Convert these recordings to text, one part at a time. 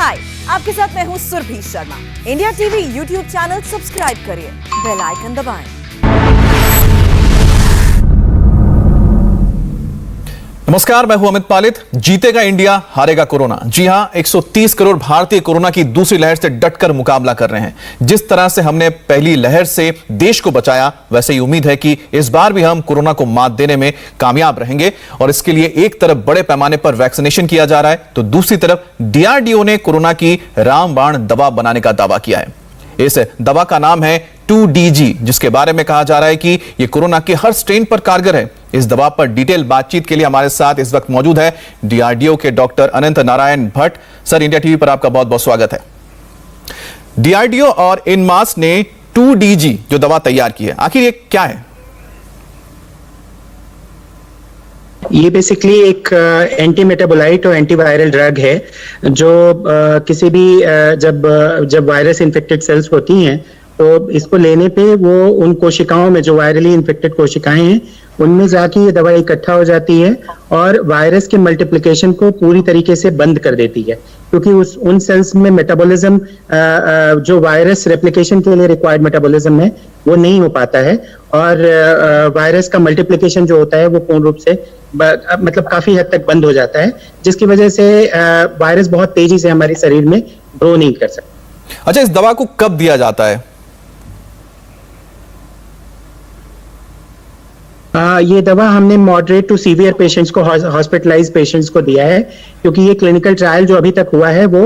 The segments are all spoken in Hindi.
हाय, आपके साथ मैं हूँ Surabhi Sharma. India TV YouTube channel subscribe करिए, बेल आइकन दबाएं। नमस्कार, मैं हूं अमित पालित। जीतेगा इंडिया, हारेगा कोरोना। जी हां, 130 करोड़ भारतीय कोरोना की दूसरी लहर से डटकर मुकाबला कर रहे हैं। जिस तरह से हमने पहली लहर से देश को बचाया, वैसे ही उम्मीद है कि इस बार भी हम कोरोना को मात देने में कामयाब रहेंगे। और इसके लिए एक तरफ बड़े पैमाने पर वैक्सीनेशन किया जा रहा है, तो दूसरी तरफ डीआरडीओ ने कोरोना की रामबाण दवा बनाने का दावा किया है। इस दवा का नाम है 2DG, जिसके बारे में कहा जा रहा है कि यह कोरोना के हर स्ट्रेन पर कारगर है। इस दवा पर डिटेल बातचीत के लिए हमारे साथ इस वक्त मौजूद है डीआरडीओ के doctor Anant Narayan Bhatt. Sir, India TV पर आपका बहुत बहुत स्वागत है। डीआरडीओ और इनमास ने 2DG जो दवा तैयार की है, आखिर ये क्या है? ये बेसिकली एक एंटी मेटाबोलाइट और एंटीवायरल ड्रग है जो किसी भी जब वायरस इन्फेक्टेड सेल्स होती हैं तो इसको लेने पे वो उन कोशिकाओं में जो वायरली इन्फेक्टेड कोशिकाएं हैं उनमें जाके ये दवा इकट्ठा हो जाती है और वायरस के मल्टीप्लिकेशन को पूरी तरीके से बंद कर देती है, क्योंकि उन सेल्स में मेटाबॉलिज्म जो वायरस रेप्लिकेशन के लिए रिक्वायर्ड मेटाबॉलिज्म है वो नहीं हो पाता है और वायरस का मल्टीप्लिकेशन जो होता है वो पूर्ण रूप से मतलब काफी हद तक बंद हो जाता है, जिसकी वजह से वायरस बहुत तेजी से हमारे शरीर में ग्रो नहीं कर सकता। अच्छा, इस दवा को कब दिया जाता है? ये दवा हमने मॉडरेट टू सीवियर पेशेंट्स को, हॉस्पिटलाइज पेशेंट्स को दिया है, क्योंकि ये क्लिनिकल ट्रायल जो अभी तक हुआ है वो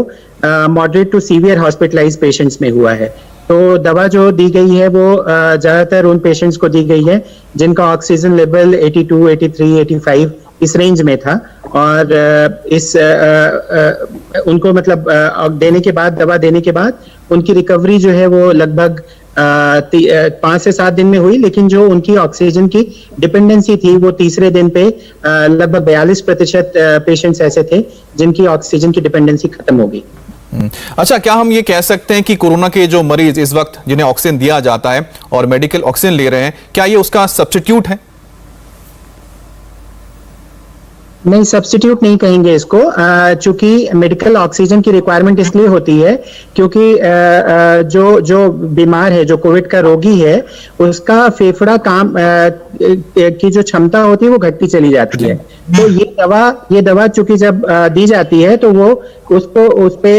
moderate to severe hospitalise patients में हुआ है। तो दवा जो दी गई है वो ज्यादातर उन पेशेंट्स को दी गई है जिनका ऑक्सीजन लेवल 82, 83, 85 इस रेंज में था और उनको मतलब देने के बाद, दवा देने के बाद उनकी रिकवरी जो है वो लगभग 5 से 7 दिन में हुई, लेकिन जो उनकी ऑक्सीजन की डिपेंडेंसी थी वो तीसरे दिन पे लगभग 42% पेशेंट्स ऐसे थे जिनकी ऑक्सीजन की डिपेंडेंसी खत्म हो गई। अच्छा, क्या हम ये कह सकते हैं कि कोरोना के जो मरीज इस वक्त जिन्हें ऑक्सीजन दिया जाता है और मेडिकल ऑक्सीजन ले रहे हैं, क्या ये उसका सब्स्टिट्यूट है? नहीं, सब्स्टिट्यूट नहीं कहेंगे इसको, चूंकि मेडिकल ऑक्सीजन की रिक्वायरमेंट इसलिए होती है क्योंकि जो बीमार है, जो कोविड का रोगी है, उसका फेफड़ा काम की जो क्षमता होती है वो घटती चली जाती है। तो ये दवा चूंकि जब दी जाती है तो वो उस पे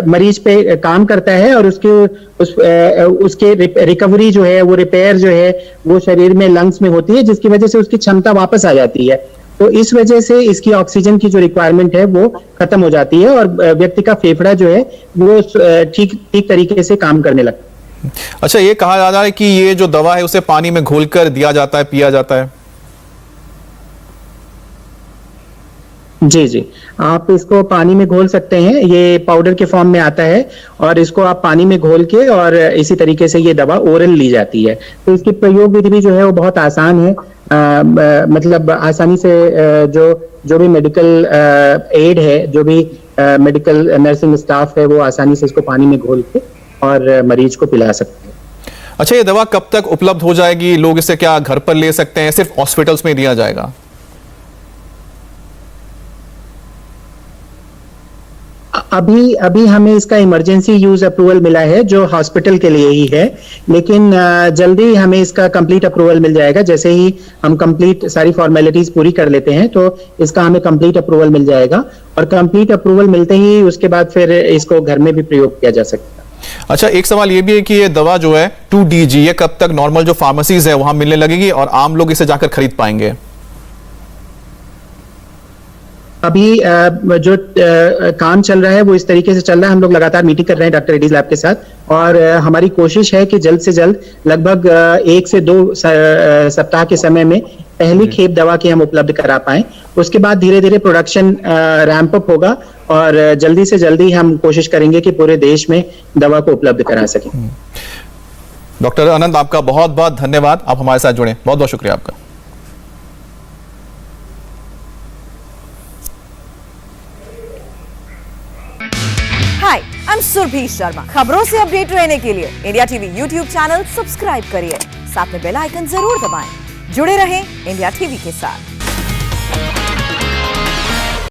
मरीज पे काम करता है और उसके रिकवरी जो है, वो रिपेयर जो है वो शरीर में, लंग्स में होती है, जिसकी वजह से उसकी क्षमता वापस आ जाती है। तो इस वजह से इसकी ऑक्सीजन की जो रिक्वायरमेंट है वो खत्म हो जाती है और व्यक्ति का फेफड़ा जो है वो ठीक तरीके से काम करने लगता है। अच्छा, ये कहा जा रहा है कि ये जो दवा है उसे पानी में घोलकर दिया जाता है, पिया जाता है? जी, आप इसको पानी में घोल सकते हैं, ये पाउडर के फॉर्म में आता है और इसको आप पानी में घोल के और इसी तरीके से ये दवा ओरल ली जाती है। तो इसकी प्रयोग विधि भी जो है वो बहुत आसान है, मतलब आसानी से जो भी मेडिकल एड है, जो भी मेडिकल नर्सिंग स्टाफ है, वो आसानी से इसको पानी में घोल के और मरीज को पिला सकते हैं। अच्छा, ये दवा कब तक उपलब्ध हो जाएगी? लोग इसे क्या घर पर ले सकते हैं, सिर्फ हॉस्पिटल्स में दिया जाएगा? अभी हमें इसका इमरजेंसी यूज अप्रूवल मिला है जो हॉस्पिटल के लिए ही है, लेकिन जल्दी हमें इसका कंप्लीट अप्रूवल मिल जाएगा। जैसे ही हम कंप्लीट सारी फॉर्मेलिटीज पूरी कर लेते हैं तो इसका हमें कंप्लीट अप्रूवल मिल जाएगा और कंप्लीट अप्रूवल मिलते ही उसके बाद फिर इसको घर में भी प्रयोग किया जा सकता है। अच्छा, एक सवाल ये भी है कि ये दवा जो है 2DG, ये कब तक नॉर्मल जो फार्मेसीज है वहां मिलने लगेगी और आम लोग इसे जाकर खरीद पाएंगे? अभी जो काम चल रहा है वो इस तरीके से चल रहा है, हम लोग लगातार मीटिंग कर रहे हैं डॉक्टर रेड्डीज लैब के साथ और हमारी कोशिश है कि जल्द से जल्द लगभग 1 से 2 सप्ताह के समय में पहली खेप दवा की हम उपलब्ध करा पाएं। उसके बाद धीरे धीरे प्रोडक्शन रैंप अप होगा और जल्दी से जल्दी हम कोशिश करेंगे कि पूरे देश में दवा को उपलब्ध करा सकें। डॉक्टर अनंत, आपका बहुत बहुत धन्यवाद, आप हमारे साथ जुड़े, बहुत बहुत शुक्रिया आपका। हाय, आई एम सुरभि शर्मा। खबरों से अपडेट रहने के लिए India TV YouTube channel subscribe करिए, साथ में बेल आइकन जरूर दबाएं। जुड़े रहें इंडिया टीवी के साथ।